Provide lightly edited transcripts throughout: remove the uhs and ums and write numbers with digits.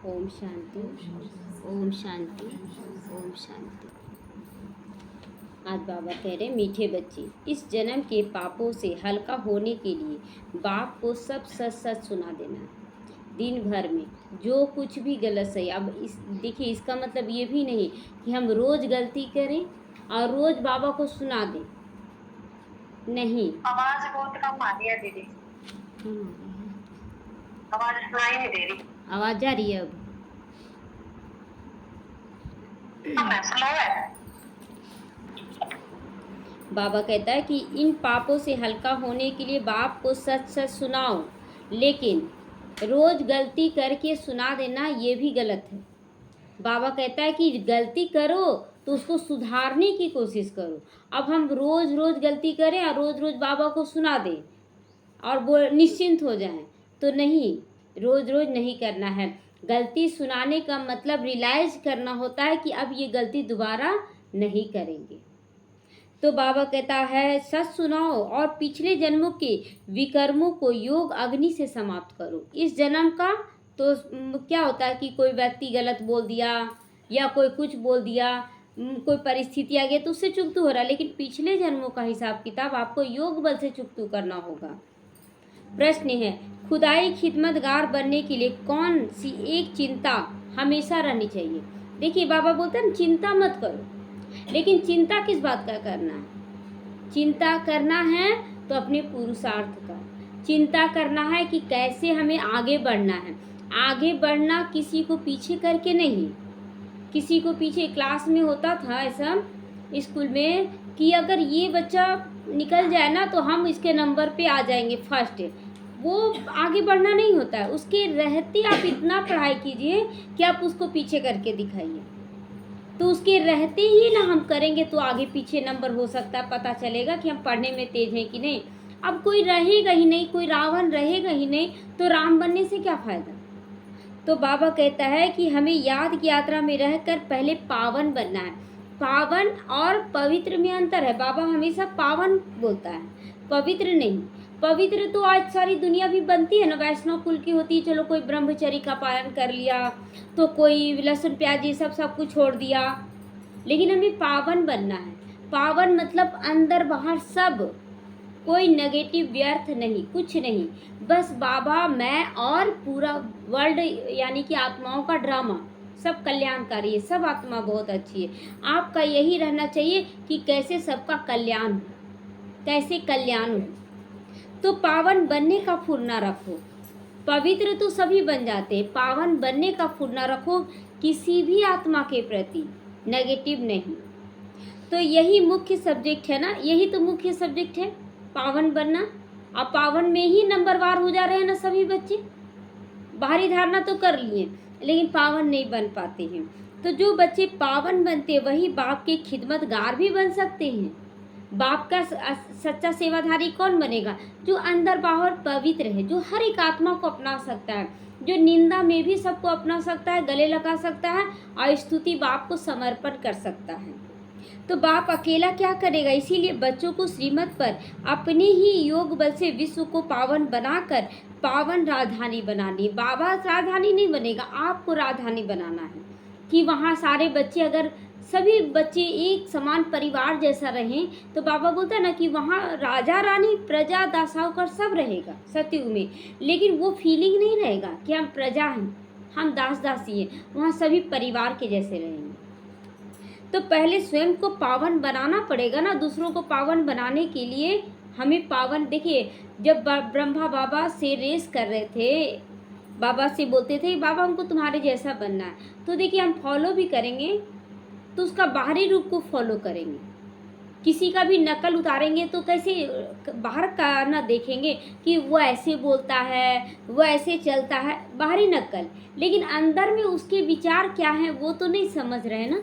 ओम शांति, ओम शांति, ओम शांति। आज बाबा कह रहे, मीठे बच्चे, इस जन्म के पापों से हल्का होने के लिए बाप को सब सच सच सुना देना है। दिन भर में जो कुछ भी गलत सही, अब इस देखिए, इसका मतलब ये भी नहीं कि हम रोज गलती करें और रोज बाबा को सुना दें। नहीं, आवाज बहुत कम आ रही है दीदी। आवाज सुनाई नहीं दे रही। आवाज जा रही है अब? स्लो है। बाबा कहता है कि इन पापों से हल्का होने के लिए बाप को सच सच सुनाओ, लेकिन रोज गलती करके सुना देना ये भी गलत है। बाबा कहता है कि गलती करो तो उसको सुधारने की कोशिश करो। अब हम रोज रोज गलती करें और रोज रोज बाबा को सुना दें और वो निश्चिंत हो जाएं, तो नहीं, रोज रोज नहीं करना है। गलती सुनाने का मतलब रियलाइज करना होता है कि अब ये गलती दोबारा नहीं करेंगे। तो बाबा कहता है सच सुनाओ और पिछले जन्मों के विकर्मों को योग अग्नि से समाप्त करो। इस जन्म का तो क्या होता है कि कोई व्यक्ति गलत बोल दिया या कोई कुछ बोल दिया, कोई परिस्थिति आ गई तो उससे चुकतू हो रहा है, लेकिन पिछले जन्मों का हिसाब किताब आपको योग बल से चुकतू करना होगा। प्रश्न है, खुदाई खिदमतगार बनने के लिए कौन सी एक चिंता हमेशा रहनी चाहिए? देखिए, बाबा बोलते हैं चिंता मत करो, लेकिन चिंता किस बात का करना है? चिंता करना है तो अपने पुरुषार्थ का चिंता करना है कि कैसे हमें आगे बढ़ना है। आगे बढ़ना किसी को पीछे करके नहीं। किसी को पीछे, क्लास में होता था ऐसा स्कूल में कि अगर ये बच्चा निकल जाए ना तो हम इसके नंबर पे आ जाएंगे फर्स्ट। वो आगे बढ़ना नहीं होता है। उसके रहते आप इतना पढ़ाई कीजिए कि आप उसको पीछे करके दिखाइए, तो उसके रहते ही ना हम करेंगे तो आगे पीछे नंबर हो सकता है, पता चलेगा कि हम पढ़ने में तेज हैं कि नहीं। अब कोई रहेगा ही नहीं, कोई रावण रहेगा ही नहीं, तो राम बनने से क्या फ़ायदा? तो बाबा कहता है कि हमें याद की यात्रा में रहकर पहले पावन बनना है। पावन और पवित्र में अंतर है। बाबा हमेशा पावन बोलता है, पवित्र नहीं। पवित्र तो आज सारी दुनिया भी बनती है ना, वैष्णव कुल की होती है, चलो कोई ब्रह्मचर्य का पालन कर लिया, तो कोई लहसुन प्याज ये सब कुछ छोड़ दिया, लेकिन हमें पावन बनना है। पावन मतलब अंदर बाहर सब, कोई नेगेटिव व्यर्थ नहीं, कुछ नहीं, बस बाबा, मैं और पूरा वर्ल्ड, यानी कि आत्माओं का ड्रामा सब कल्याणकारी है, सब आत्मा बहुत अच्छी है। आपका यही रहना चाहिए कि कैसे सबका कल्याण हो, कैसे कल्याण हो। तो पावन बनने का फुर्ना रखो। पवित्र तो सभी बन जाते हैं, पावन बनने का फुर्ना रखो, किसी भी आत्मा के प्रति नेगेटिव नहीं। तो यही मुख्य सब्जेक्ट है ना, यही तो मुख्य सब्जेक्ट है, पावन बनना। अब पावन में ही नंबरवार हो जा रहे हैं ना सभी बच्चे। बाहरी धारणा तो कर लिए, लेकिन पावन नहीं बन पाते हैं। तो जो बच्चे पावन बनते वही बाप के खिदमतगार भी बन सकते हैं। बाप का सच्चा सेवाधारी कौन बनेगा? जो अंदर बाहर पवित्र है, जो हर एक आत्मा को अपना सकता है, जो निंदा में भी सबको अपना सकता है, गले लगा सकता है और स्तुति बाप को समर्पण कर सकता है। तो बाप अकेला क्या करेगा? इसीलिए बच्चों को श्रीमत पर अपने ही योग बल से विश्व को पावन बनाकर पावन राजधानी बनानी। बाबा राजधानी नहीं बनेगा, आपको राजधानी बनाना है कि वहाँ सारे बच्चे, अगर सभी बच्चे एक समान परिवार जैसा रहें, तो बाबा बोलता है ना कि वहाँ राजा रानी प्रजा दासावकर सब रहेगा सतयुग में, लेकिन वो फीलिंग नहीं रहेगा कि हम प्रजा हैं, हम दास दासी हैं। वहाँ सभी परिवार के जैसे रहेंगे। तो पहले स्वयं को पावन बनाना पड़ेगा ना। दूसरों को पावन बनाने के लिए हमें पावन, देखिए, जब ब्रह्मा बाबा से रेस कर रहे थे, बाबा से बोलते थे बाबा हमको तुम्हारे जैसा बनना है, तो देखिए हम फॉलो भी करेंगे तो उसका बाहरी रूप को फॉलो करेंगे। किसी का भी नकल उतारेंगे तो कैसे बाहर का ना देखेंगे कि वो ऐसे बोलता है, वो ऐसे चलता है, बाहरी नकल, लेकिन अंदर में उसके विचार क्या है वो तो नहीं समझ रहे ना।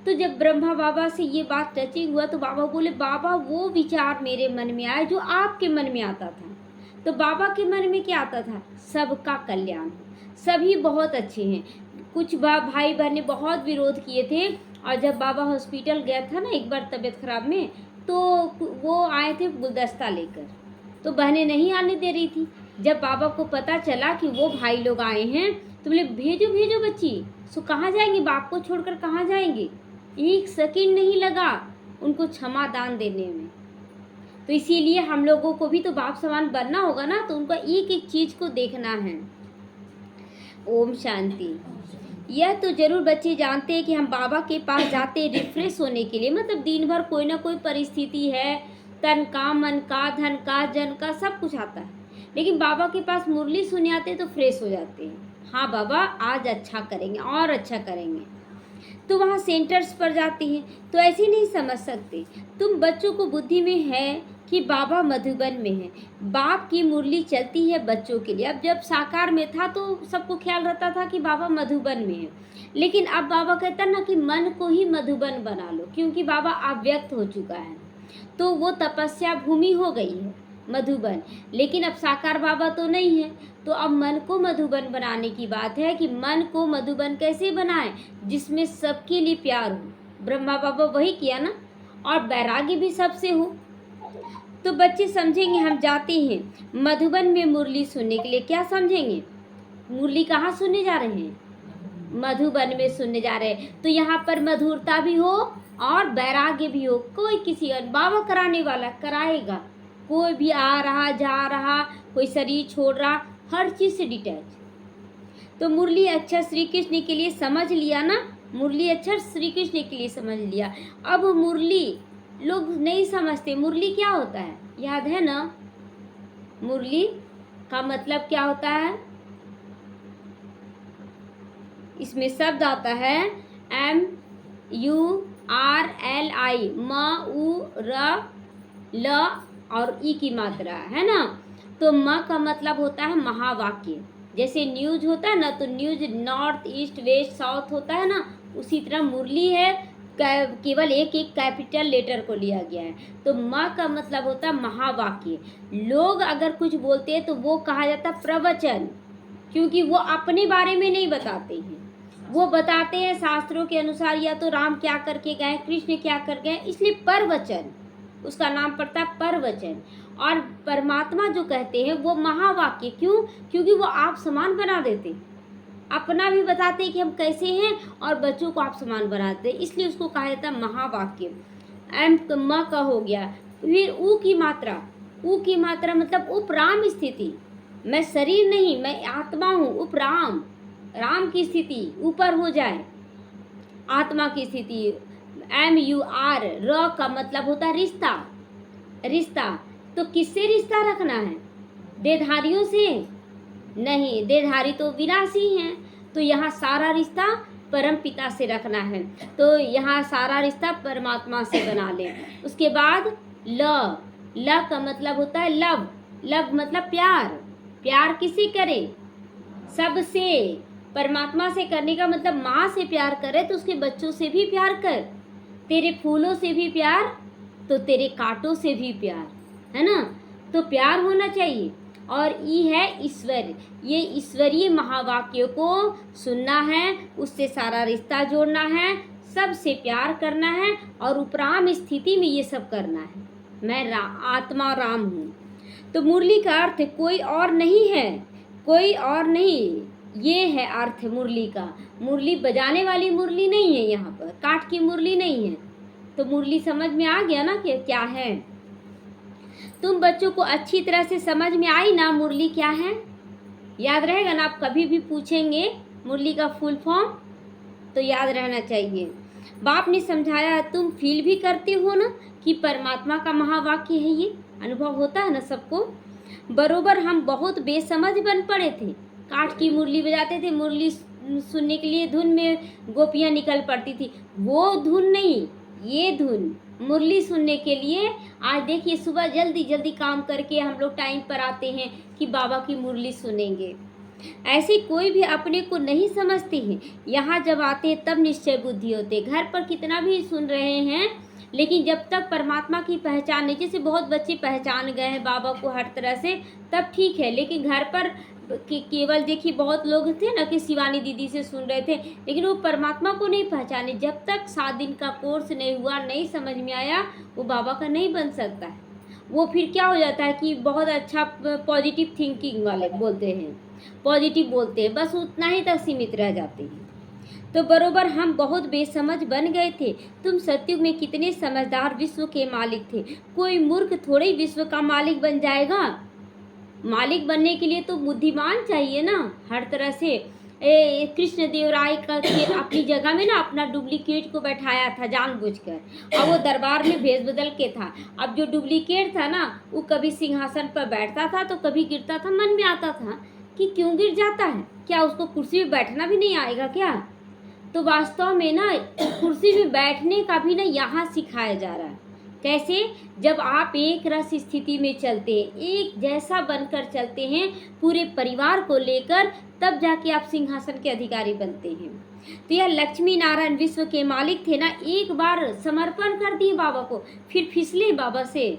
तो जब ब्रह्मा बाबा से ये बात टचिंग हुआ तो बाबा बोले बाबा वो विचार मेरे मन में आए जो आपके मन में आता था। तो बाबा के मन में क्या आता था? सबका कल्याण, सभी बहुत अच्छे हैं। कुछ भाई बहनें बहुत विरोध किए थे, और जब बाबा हॉस्पिटल गया था ना एक बार तबीयत खराब में, तो वो आए थे गुलदस्ता लेकर, तो बहनें नहीं आने दे रही थी। जब बाबा को पता चला कि वो भाई लोग आए हैं तो बोले भेजो भेजो बच्ची। सो कहाँ जाएंगे, बाप को छोड़कर कहाँ जाएंगे। 1 सेकंड नहीं लगा उनको क्षमा दान देने में। तो इसीलिए हम लोगों को भी तो बाप समान बनना होगा ना, तो उनका एक एक चीज को देखना है। ओम शांति। यह तो जरूर बच्चे जानते हैं कि हम बाबा के पास जाते रिफ्रेश होने के लिए, मतलब दिन भर कोई ना कोई परिस्थिति है, तन का, मन का, धन का, जन का, सब कुछ आता है, लेकिन बाबा के पास मुरली सुने आते तो फ्रेश हो जाते हैं। हाँ बाबा आज अच्छा करेंगे और अच्छा करेंगे, तो वहाँ सेंटर्स पर जाते हैं। तो ऐसे नहीं समझ सकते, तुम बच्चों को बुद्धि में है कि बाबा मधुबन में है, बाप की मुरली चलती है बच्चों के लिए। अब जब साकार में था तो सबको ख्याल रहता था कि बाबा मधुबन में है, लेकिन अब बाबा कहता ना कि मन को ही मधुबन बना लो, क्योंकि बाबा अव्यक्त हो चुका है, तो वो तपस्या भूमि हो गई है मधुबन। लेकिन अब साकार बाबा तो नहीं है, तो अब मन को मधुबन बनाने की बात है कि मन को मधुबन कैसे बनाएं, जिसमें सबके लिए प्यार हो। ब्रह्मा बाबा वही किया ना, और बैरागी भी सबसे हो। तो बच्चे समझेंगे हम जाते हैं मधुबन में मुरली सुनने के लिए। क्या समझेंगे, मुरली कहाँ सुनने जा रहे हैं, मधुबन में सुनने जा रहे हैं। तो यहाँ पर मधुरता भी हो और वैराग्य भी हो। कोई किसी बाबा कराने वाला कराएगा, कोई भी आ रहा जा रहा, कोई शरीर छोड़ रहा, हर चीज से डिटैच। तो मुरली अक्षर श्री कृष्ण के लिए समझ लिया ना, मुरली अक्षर श्री कृष्ण के लिए समझ लिया। अब मुरली लोग नहीं समझते, मुरली क्या होता है याद है ना, मुरली का मतलब क्या होता है। इसमें शब्द आता है MURLI, म उ र ल और ई की मात्रा है ना। तो म का मतलब होता है महावाक्य, जैसे न्यूज होता है ना, तो news north east west south होता है ना, उसी तरह मुरली है, केवल एक एक कैपिटल लेटर को लिया गया है। तो म का मतलब होता है महावाक्य। लोग अगर कुछ बोलते हैं तो वो कहा जाता है प्रवचन, क्योंकि वो अपने बारे में नहीं बताते हैं, वो बताते हैं शास्त्रों के अनुसार, या तो राम क्या करके गए, कृष्ण क्या कर गए, इसलिए परवचन उसका नाम पड़ता है परवचन। और परमात्मा जो कहते हैं वो महावाक्य, क्यों, क्योंकि वो आप समान बना देते, अपना भी बताते हैं कि हम कैसे हैं और बच्चों को आप समान बनाते हैं, इसलिए उसको कहा जाता है महावाक्य। एम म का हो गया। फिर ऊ की मात्रा, ऊ की मात्रा मतलब उपराम स्थिति, मैं शरीर नहीं, मैं आत्मा हूँ, उपराम, राम की स्थिति ऊपर हो जाए, आत्मा की स्थिति। MUR र का मतलब होता है रिश्ता, रिश्ता। तो किससे रिश्ता रखना है, देहधारियों से नहीं, देहधारी तो विनाशी हैं, तो यहाँ सारा रिश्ता परम पिता से रखना है, तो यहाँ सारा रिश्ता परमात्मा से बना ले। उसके बाद ल का मतलब होता है लव, लव मतलब प्यार, प्यार किसे करे, सबसे। परमात्मा से करने का मतलब माँ से प्यार करे तो उसके बच्चों से भी प्यार कर, तेरे फूलों से भी प्यार तो तेरे कांटों से भी प्यार, है ना, तो प्यार होना चाहिए। और ई है ईश्वर, ये ईश्वरीय महावाक्यों को सुनना है, उससे सारा रिश्ता जोड़ना है, सबसे प्यार करना है, और उपराम स्थिति में ये सब करना है। मैं आत्मा राम हूँ। तो मुरली का अर्थ कोई और नहीं है, कोई और नहीं, ये है अर्थ मुरली का। मुरली बजाने वाली मुरली नहीं है, यहाँ पर काठ की मुरली नहीं है। तो मुरली समझ में आ गया ना कि क्या है। तुम बच्चों को अच्छी तरह से समझ में आई ना मुरली क्या है, याद रहेगा ना, आप कभी भी पूछेंगे मुरली का फुल फॉर्म तो याद रहना चाहिए। बाप ने समझाया, तुम फील भी करते हो ना कि परमात्मा का महावाक्य है, ये अनुभव होता है ना सबको। बरोबर हम बहुत बेसमझ बन पड़े थे, काठ की मुरली बजाते थे, मुरली सुनने के लिए धुन में गोपियाँ निकल पड़ती थी, वो धुन नहीं, ये धुन मुरली सुनने के लिए। आज देखिए सुबह जल्दी जल्दी काम करके हम लोग टाइम पर आते हैं कि बाबा की मुरली सुनेंगे। ऐसे कोई भी अपने को नहीं समझते हैं, यहाँ जब आते हैं तब निश्चय बुद्धि होते। घर पर कितना भी सुन रहे हैं, लेकिन जब तक परमात्मा की पहचान नहीं, जैसे बहुत बच्चे पहचान गए हैं बाबा को हर तरह से, तब ठीक है, लेकिन घर पर केवल देखिए बहुत लोग थे ना कि शिवानी दीदी से सुन रहे थे, लेकिन वो परमात्मा को नहीं पहचाने। जब तक 7 दिन का कोर्स नहीं हुआ, नहीं समझ में आया, वो बाबा का नहीं बन सकता है। वो फिर क्या हो जाता है कि बहुत अच्छा पॉजिटिव थिंकिंग वाले बोलते हैं, पॉजिटिव बोलते हैं, बस उतना ही तक सीमित रह जाते हैं। तो बरोबर हम बहुत बेसमझ बन गए थे। तुम सतयुग में कितने समझदार विश्व के मालिक थे। कोई मूर्ख थोड़े ही विश्व का मालिक बन जाएगा। मालिक बनने के लिए तो बुद्धिमान चाहिए ना, हर तरह से। कृष्णदेवराय का अपनी जगह में ना अपना डुप्लीकेट को बैठाया था जानबूझकर, और वो दरबार में भेष बदल के था। अब जो डुप्लीकेट था ना, वो कभी सिंहासन पर बैठता था तो कभी गिरता था। मन में आता था कि क्यों गिर जाता है, क्या उसको कुर्सी में बैठना भी नहीं आएगा क्या? तो वास्तव में ना कुर्सी में बैठने का भी ना यहाँ सिखाया जा रहा है। कैसे? जब आप एक रस स्थिति में चलते हैं, एक जैसा बनकर चलते हैं पूरे परिवार को लेकर, तब जाके आप सिंहासन के अधिकारी बनते हैं। तो यह लक्ष्मी नारायण विश्व के मालिक थे ना, एक बार समर्पण कर दिए बाबा को, फिर फिसले बाबा से,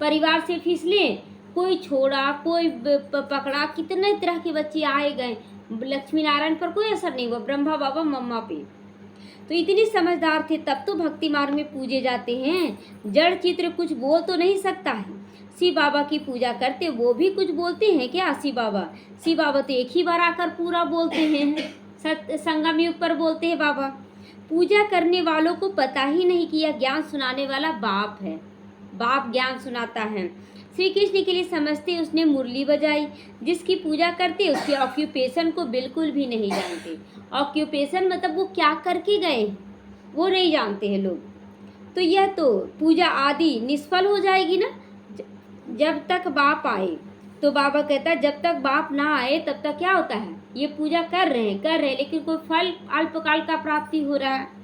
परिवार से फिसले। कोई छोड़ा, कोई पकड़ा, कितने तरह के बच्चे आए गए, लक्ष्मी नारायण पर कोई असर नहीं हुआ, ब्रह्मा बाबा मम्मा पे। तो इतने समझदार थे, तब तो भक्ति मार्ग में पूजे जाते हैं। जड़ चित्र कुछ बोल तो नहीं सकता है। शिव बाबा की पूजा करते, वो भी कुछ बोलते हैं क्या? शिव बाबा तो एक ही बार आकर पूरा बोलते हैं, संगम युग पर बोलते हैं बाबा। पूजा करने वालों को पता ही नहीं कि यह ज्ञान सुनाने वाला बाप है। बाप ज्ञान सुनाता है। श्री कृष्ण के लिए समझते उसने मुरली बजाई। जिसकी पूजा करते उसके ऑक्यूपेशन को बिल्कुल भी नहीं जानते। ऑक्यूपेशन मतलब वो क्या करके गए वो नहीं जानते हैं लोग। तो यह तो पूजा आदि निष्फल हो जाएगी ना जब तक बाप आए। तो बाबा कहता है जब तक बाप ना आए तब तक क्या होता है, ये पूजा कर रहे हैं लेकिन कोई फल अल्पकाल का प्राप्ति हो रहा है।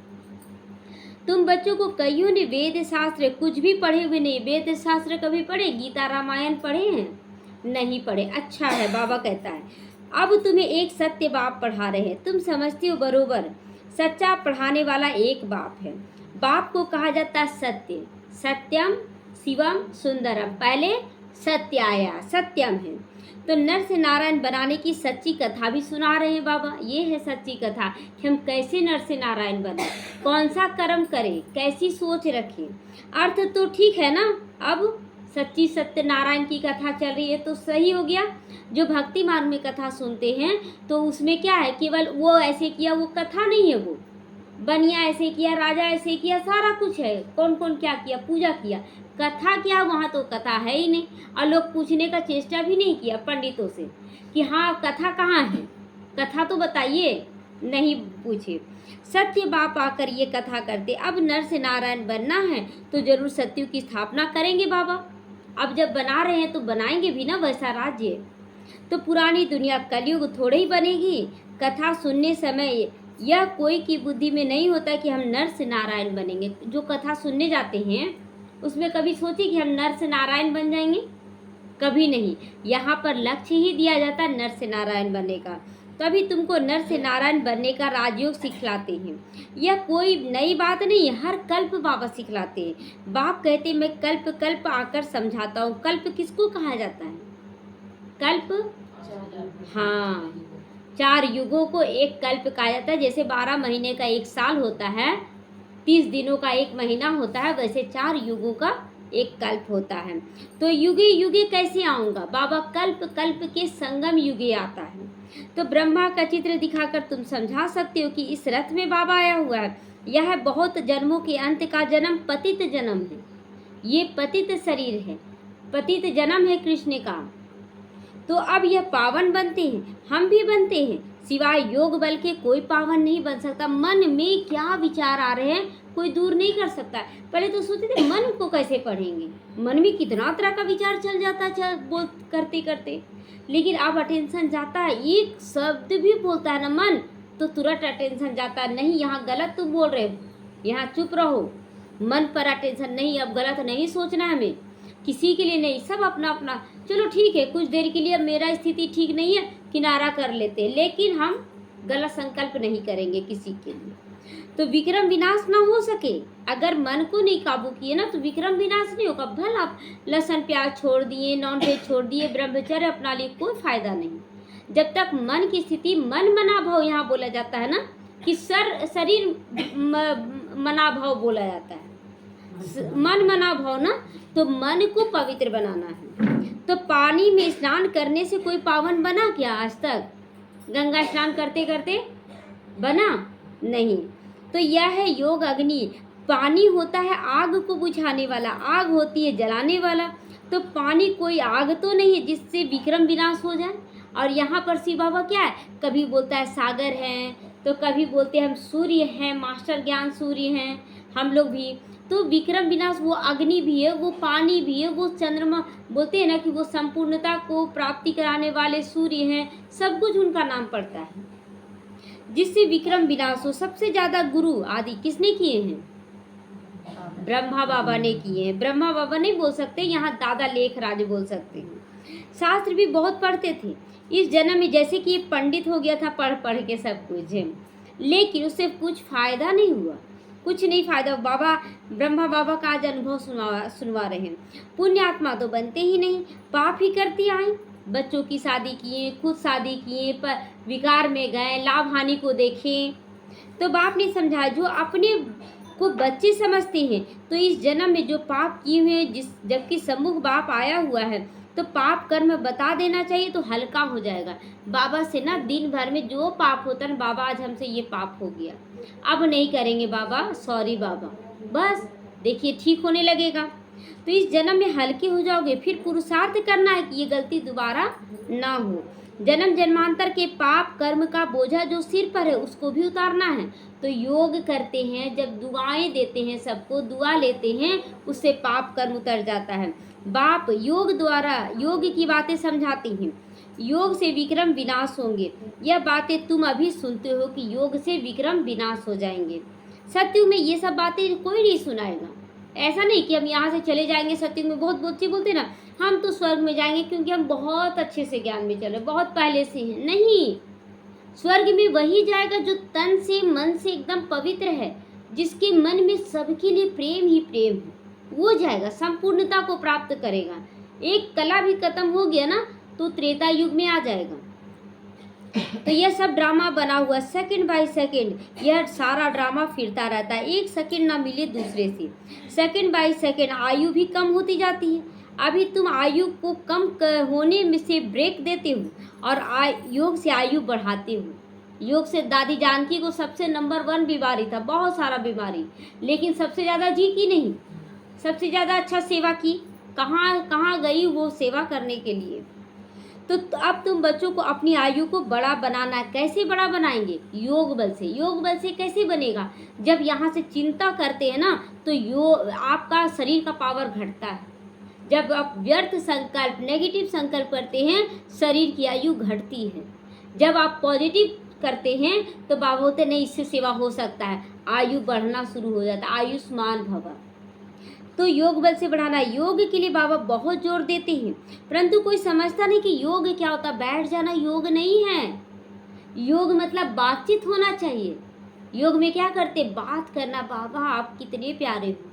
तुम बच्चों को कईयों ने वेद शास्त्र कुछ भी पढ़े हुए नहीं। वेद शास्त्र कभी पढ़े? गीता रामायण पढ़े हैं? नहीं पढ़े। अच्छा है, बाबा कहता है अब तुम्हें एक सत्य बाप पढ़ा रहे हैं। तुम समझते हो बरोबर, सच्चा पढ़ाने वाला एक बाप है। बाप को कहा जाता है सत्य। सत्यम शिवम सुंदरम। पहले सत्य आया, सत्यम है। तो नर से नारायण बनाने की सच्ची कथा भी सुना रहे हैं बाबा। ये है सच्ची कथा कि हम कैसे नर से नारायण बने, कौन सा कर्म करें, कैसी सोच रखें। अर्थ तो ठीक है ना। अब सच्ची सत्य नारायण की कथा चल रही है तो सही हो गया। जो भक्ति मार्ग में कथा सुनते हैं तो उसमें क्या है, केवल वो ऐसे किया, वो कथा नहीं है। वो बनिया ऐसे किया, राजा ऐसे किया, सारा कुछ है। कौन कौन क्या किया, पूजा किया। कथा क्या, वहाँ तो कथा है ही नहीं। और लोग पूछने का चेष्टा भी नहीं किया पंडितों से कि हाँ कथा कहाँ है, कथा तो बताइए, नहीं पूछे। सत्य बाप आकर ये कथा करते। अब नर से नारायण बनना है तो जरूर सत्युग की स्थापना करेंगे बाबा। अब जब बना रहे हैं तो बनाएंगे भी ना वैसा राज्य। तो पुरानी दुनिया कलयुग थोड़े ही बनेगी। कथा सुनने समय यह कोई की बुद्धि में नहीं होता कि हम नर से नारायण बनेंगे। जो कथा सुनने जाते हैं उसमें कभी सोचे कि हम नर से नारायण बन जाएंगे? कभी नहीं। यहाँ पर लक्ष्य ही दिया जाता है नर से नारायण बनने का। तभी तुमको नर से नारायण बनने का राजयोग सिखलाते हैं। यह कोई नई बात नहीं, हर कल्प बाबा सिखलाते हैं। बाप कहते मैं कल्प कल्प आकर समझाता हूँ। कल्प किसको कहा जाता है? कल्प, हाँ, 4 युगों को एक कल्प कहा जाता है। जैसे 12 महीने का एक साल होता है, 30 दिनों का एक महीना होता है, वैसे 4 युगों का एक कल्प होता है। तो युगे युगे कैसे आऊँगा? बाबा कल्प कल्प के संगम युगे आता है। तो ब्रह्मा का चित्र दिखाकर तुम समझा सकते हो कि इस रथ में बाबा आया हुआ है। यह बहुत जन्मों के अंत का जन्म पतित जन्म है। ये पतित शरीर है, पतित जन्म है कृष्ण का। तो अब यह पावन बनते हैं, हम भी बनते हैं। सिवाय योग बल के कोई पावन नहीं बन सकता। मन में क्या विचार आ रहे हैं कोई दूर नहीं कर सकता। पहले तो सोचते थे मन को कैसे पढ़ेंगे, मन में कितना तरह का विचार चल जाता है बोल करते करते। लेकिन अब अटेंशन जाता है, एक शब्द भी बोलता है ना मन तो तुरंत अटेंशन जाता है। नहीं, यहाँ गलत तुम बोल रहे हो, यहाँ चुप रहो। मन पर अटेंशन नहीं, अब गलत नहीं सोचना है हमें, किसी के लिए नहीं, सब अपना अपना। चलो ठीक है, कुछ देर के लिए मेरा स्थिति ठीक नहीं है, किनारा कर लेते हैं, लेकिन हम गलत संकल्प नहीं करेंगे किसी के लिए। तो विक्रम विनाश ना हो सके। अगर मन को नहीं काबू किए ना तो विक्रम विनाश नहीं होगा। भल आप लहसुन प्याज छोड़ दिए, नॉन वेज छोड़ दिए, ब्रह्मचर्य अपना लिए, कोई फायदा नहीं। जब तक मन की स्थिति मन मना भाव, यहाँ बोला जाता है ना कि शरीर मना भाव बोला जाता है, मन मना भाव ना, तो मन को पवित्र बनाना है। तो पानी में स्नान करने से कोई पावन बना क्या आज तक? गंगा स्नान करते करते बना नहीं। तो यह है योग अग्नि। पानी होता है आग को बुझाने वाला, आग होती है जलाने वाला। तो पानी कोई आग तो नहीं है जिससे विक्रम विनाश हो जाए। और यहाँ पर शिव बाबा क्या है, कभी बोलता है सागर हैं, तो कभी बोलते हैं हम सूर्य हैं, मास्टर ज्ञान सूर्य हैं हम लोग भी। तो विक्रम विनाश वो अग्नि भी है, वो पानी भी है, वो चंद्रमा, बोलते हैं ना कि वो संपूर्णता को प्राप्ति कराने वाले सूर्य हैं, सब कुछ उनका नाम पड़ता है जिससे विक्रम विनाश हो। सबसे ज़्यादा गुरु आदि किसने किए हैं? ब्रह्मा बाबा ने किए हैं। ब्रह्मा बाबा नहीं बोल सकते, यहाँ दादा लेखराज बोल सकते हैं। शास्त्र भी बहुत पढ़ते थे इस जन्म में, जैसे कि ये पंडित हो गया था पढ़ पढ़ के सब कुछ, लेकिन उससे कुछ फायदा नहीं हुआ, कुछ नहीं फायदा। बाबा ब्रह्मा बाबा का आज अनुभव सुनवा रहे हैं। पुण्य आत्मा तो बनते ही नहीं, पाप ही करती आए। बच्चों की शादी किए, खुद शादी किए, पर विकार में गए, लाभ हानि को देखें। तो बाप ने समझा जो अपने को बच्चे समझते हैं, तो इस जन्म में जो पाप किए हुए हैं, जबकि सम्मुख बाप आया हुआ है, तो पाप कर्म बता देना चाहिए तो हल्का हो जाएगा। बाबा से ना दिन भर में जो पाप होता है, बाबा आज हमसे ये पाप हो गया, अब नहीं करेंगे बाबा, सॉरी बाबा, बस देखिए ठीक होने लगेगा। तो इस जन्म में हल्के हो जाओगे। फिर पुरुषार्थ करना है कि ये गलती दोबारा ना हो। जन्म जन्मांतर के पाप कर्म का बोझा जो सिर पर है उसको भी उतारना है। तो योग करते हैं, जब दुआएं देते हैं, सबको दुआ लेते हैं, उससे पाप कर्म उतर जाता है। बाप योग द्वारा योग की बातें समझाती हैं। योग से विक्रम विनाश होंगे, यह बातें तुम अभी सुनते हो कि योग से विक्रम विनाश हो जाएंगे। सत्युग में ये सब बातें कोई नहीं सुनाएगा। ऐसा नहीं कि हम यहाँ से चले जाएंगे सत्युग में, बहुत बच्चे बोलते ना हम तो स्वर्ग में जाएंगे क्योंकि हम बहुत अच्छे से ज्ञान में चल रहे, बहुत पहले से हैं। नहीं, स्वर्ग में वही जाएगा जो तन से मन से एकदम पवित्र है, जिसके मन में सबके लिए प्रेम ही प्रेम है, वो जाएगा, संपूर्णता को प्राप्त करेगा। एक कला भी खत्म हो गया ना तो त्रेता युग में आ जाएगा। तो यह सब ड्रामा बना हुआ, सेकंड बाय सेकंड यह सारा ड्रामा फिरता रहता है, एक सेकंड ना मिले दूसरे से। सेकंड बाय सेकंड आयु भी कम होती जाती है। अभी तुम आयु को कम होने में से ब्रेक देते हो और योग से आयु बढ़ाते हो। योग से दादी जानकी को सबसे नंबर 1 बीमारी था, बहुत सारा बीमारी, लेकिन सबसे ज़्यादा जी की नहीं, सबसे ज़्यादा अच्छा सेवा की। कहाँ कहाँ गई वो सेवा करने के लिए। तो अब तुम बच्चों को अपनी आयु को बड़ा बनाना है। कैसे बड़ा बनाएंगे? योग बल से। योग बल से कैसे बनेगा? जब यहाँ से चिंता करते हैं ना तो आपका शरीर का पावर घटता है। जब आप व्यर्थ संकल्प, नेगेटिव संकल्प करते हैं, शरीर की आयु घटती है। जब आप पॉजिटिव करते हैं तो बाबा बोलते नहीं इससे सेवा हो सकता है, आयु बढ़ना शुरू हो जाता है। आयुष्मान भव। तो योग बल से बढ़ाना। योग के लिए बाबा बहुत जोर देते हैं, परंतु कोई समझता नहीं कि योग क्या होता। बैठ जाना योग नहीं है। योग मतलब बातचीत होना चाहिए। योग में क्या करते? बात करना। बाबा आप कितने प्यारे हो,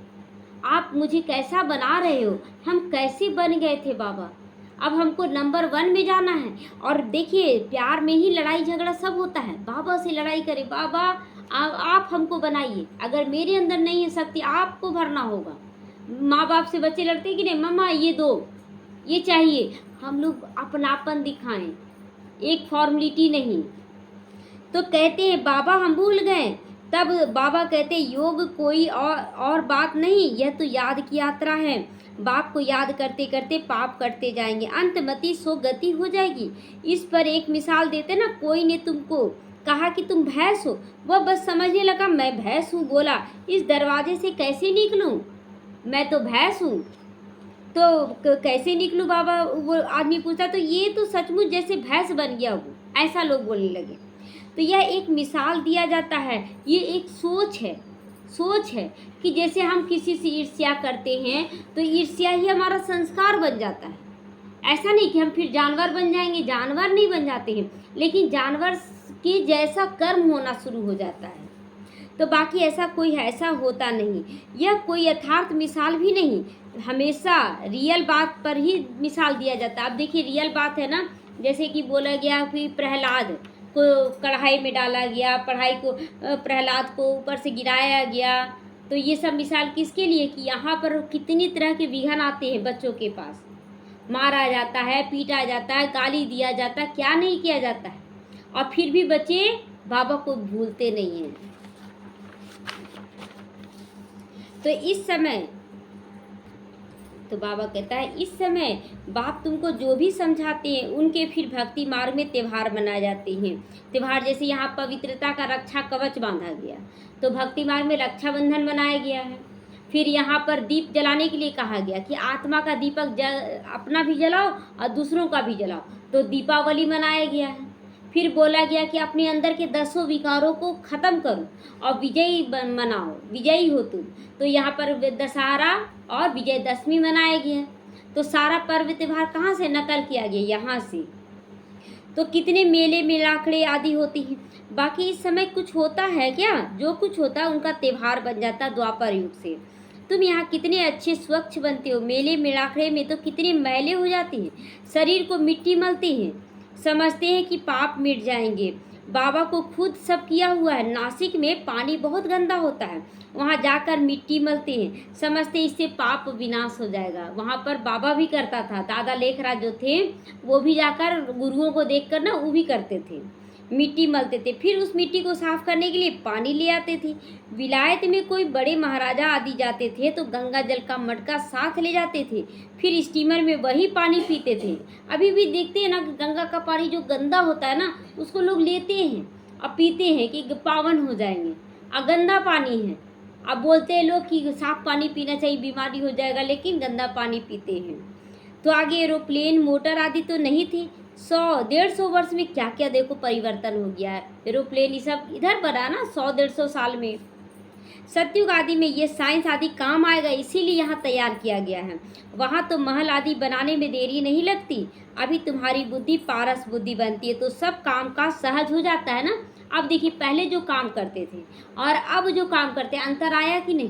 आप मुझे कैसा बना रहे हो, हम कैसे बन गए थे बाबा, अब हमको नंबर 1 में जाना है। और देखिए प्यार में ही लड़ाई झगड़ा सब होता है। बाबा से लड़ाई करे, बाबा आप हमको बनाइए, अगर मेरे अंदर नहीं है शक्ति आपको भरना होगा। माँ बाप से बच्चे लड़ते कि नहीं, मम्मा ये दो, ये चाहिए। हम लोग अपनापन दिखाएं, एक फॉर्मेलिटी नहीं। तो कहते हैं बाबा हम भूल गए, तब बाबा कहते योग कोई और बात नहीं, यह तो याद की यात्रा है। बाप को याद करते करते पाप करते जाएंगे, अंतमति सो गति हो जाएगी। इस पर एक मिसाल देते ना, कोई ने तुमको कहा कि तुम भैंस हो, वह बस समझने लगा मैं भैंस हूँ, बोला इस दरवाजे से कैसे निकलूँ, मैं तो भैंस हूँ, तो कैसे निकलूँ बाबा। वो आदमी पूछता तो ये तो सचमुच जैसे भैंस बन गया वो, ऐसा लोग बोलने लगे। तो यह एक मिसाल दिया जाता है, ये एक सोच है कि जैसे हम किसी से ईर्ष्या करते हैं तो ईर्ष्या ही हमारा संस्कार बन जाता है। ऐसा नहीं कि हम फिर जानवर बन जाएंगे, जानवर नहीं बन जाते हैं, लेकिन जानवर के जैसा कर्म होना शुरू हो जाता है। तो बाकी ऐसा होता नहीं। यह कोई यथार्थ मिसाल भी नहीं, हमेशा रियल बात पर ही मिसाल दिया जाता है। अब देखिए रियल बात है ना, जैसे कि बोला गया कि प्रहलाद को कढ़ाई में डाला गया, प्रहलाद को ऊपर से गिराया गया। तो ये सब मिसाल किसके लिए कि यहाँ पर कितनी तरह के विघ्न आते हैं बच्चों के पास। मारा जाता है, पीटा जाता है, गाली दिया जाता है, क्या नहीं किया जाता है, और फिर भी बच्चे बाबा को भूलते नहीं हैं। तो इस समय तो बाबा कहता है इस समय बाप तुमको जो भी समझाते हैं उनके फिर भक्ति मार्ग में त्योहार मनाए जाते हैं। त्योहार जैसे यहाँ पवित्रता का रक्षा कवच बांधा गया, तो भक्ति मार्ग में रक्षाबंधन मनाया गया है। फिर यहाँ पर दीप जलाने के लिए कहा गया कि आत्मा का दीपक अपना भी जलाओ और दूसरों का भी जलाओ, तो दीपावली मनाया गया है। फिर बोला गया कि अपने अंदर के 10 विकारों को खत्म करो और विजयी मनाओ, विजयी हो तुम। तो यहाँ पर दशहरा और विजयदशमी मनाया गया। तो सारा पर्व त्योहार कहाँ से नकल किया गया, यहाँ से। तो कितने मेले मिलाकड़े आदि होती हैं। बाकी इस समय कुछ होता है क्या? जो कुछ होता है उनका त्योहार बन जाता है द्वापर युग से। तुम यहाँ कितने अच्छे स्वच्छ बनते हो, मेले मिलाकड़े में तो कितने मैले हो जाते हैं, शरीर को मिट्टी मलते हैं, समझते हैं कि पाप मिट जाएंगे। बाबा को खुद सब किया हुआ है। नासिक में पानी बहुत गंदा होता है, वहाँ जाकर मिट्टी मलते हैं, समझते इससे पाप विनाश हो जाएगा। वहाँ पर बाबा भी करता था, दादा लेखराज जो थे वो भी जाकर गुरुओं को देखकर ना वो भी करते थे, मिट्टी मलते थे। फिर उस मिट्टी को साफ करने के लिए पानी ले आते थे। विलायत में कोई बड़े महाराजा आदि जाते थे तो गंगा जल का मटका साथ ले जाते थे, फिर स्टीमर में वही पानी पीते थे। अभी भी देखते हैं ना कि गंगा का पानी जो गंदा होता है ना उसको लोग लेते हैं और पीते हैं कि पावन हो जाएंगे, और गंदा पानी है। अब बोलते हैं लोग कि साफ पानी पीना चाहिए, बीमारी हो जाएगा, लेकिन गंदा पानी पीते हैं। तो आगे एरोप्लेन मोटर आदि तो नहीं थी। 100-150 वर्ष में क्या क्या देखो परिवर्तन हो गया है। एरोप्लेन ये सब इधर बना ना 100-150 साल में। सतयुग आदि में ये साइंस आदि काम आएगा, इसीलिए यहाँ तैयार किया गया है। वहाँ तो महल आदि बनाने में देरी नहीं लगती। अभी तुम्हारी बुद्धि पारस बुद्धि बनती है तो सब काम का सहज हो जाता है ना। अब देखिए पहले जो काम करते थे और अब जो काम करते हैं, अंतर आया कि नहीं?